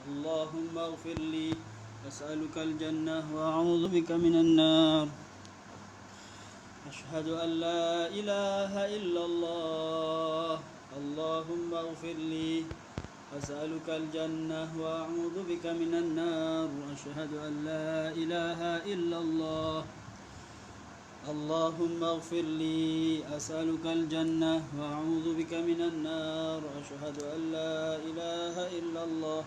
اللهم اغفر لي أسألك الجنة وأعوذ بك من النار. أشهد أن لا إله إلا الله. اللهم اغفر لي أسألك الجنة وأعوذ بك من النار. أشهد أن لا إله إلا الله. اللهم اغفر لي أسألك الجنة وأعوذ بك من النار. أشهد أن لا إله إلا الله.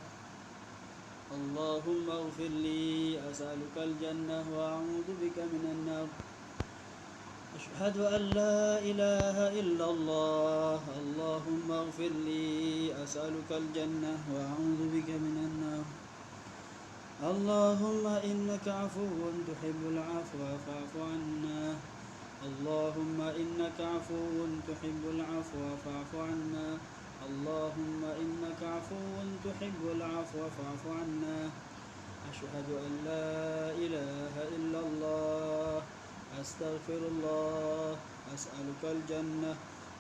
اللهم اغفر لي أسألك الجنة وأعوذ بك من النار. أشهد أن لا إله إلا الله. اللهم اغفر لي أسألك الجنة وأعوذ بك من النار. اللهم إنك عفو تحب العفو فاعف عنا. اللهم إنك عفو تحب العفو فاعف عنا. اللهم إنك عفو تحب العفو فاعف عنا. أشهد أن لا إله إلا الله. أستغفر الله. أسألك الجنة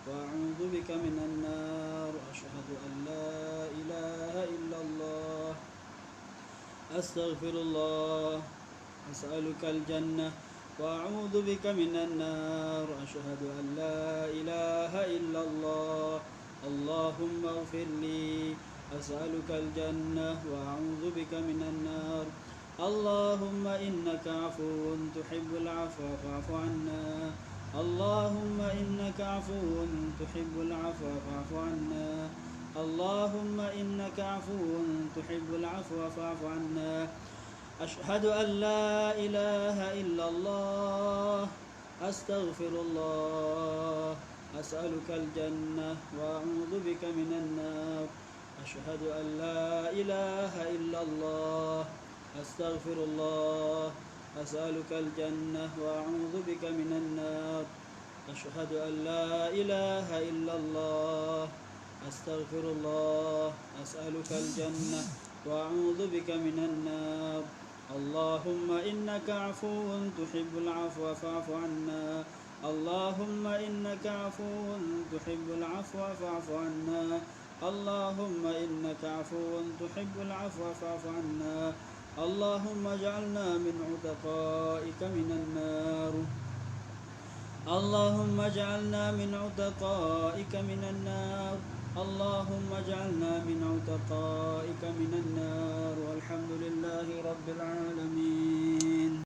وأعوذ بك من النار. أشهد أن لا إله إلا الله. أستغفر الله. أسألك الجنة وأعوذ بك من النار. أشهد أن لا إله إلا الله. اللهم اغفر لي أسألك الجنة وأعوذ بك من النار. اللهم إنك عفو تحب العفو فاعف عنا. اللهم إنك عفو تحب العفو فاعف عنا. اللهم إنك عفو تحب العفو فاعف عنا. أشهد أن لا إله إلا الله. أستغفر الله. أسألك الجنة وأعوذ بك من النار. أشهد أن لا إله إلا الله. أستغفر الله. أسألك الجنة وأعوذ بك من النار. أشهد أن لا إله إلا الله. أستغفر الله. أسألك الجنة وأعوذ بك من النار. اللهم إنك عفو تحب العفو فاعف عنا. اللهم إنك عفو تحب العفو فاعف عنا. اللهم إنك عفو تحب العفو فاعف عنا. اللهم اجعلنا من عتقائك من النار. اللهم اجعلنا من عتقائك من النار. اللهم اجعلنا من عتقائك من النار. والحمد لله رب العالمين.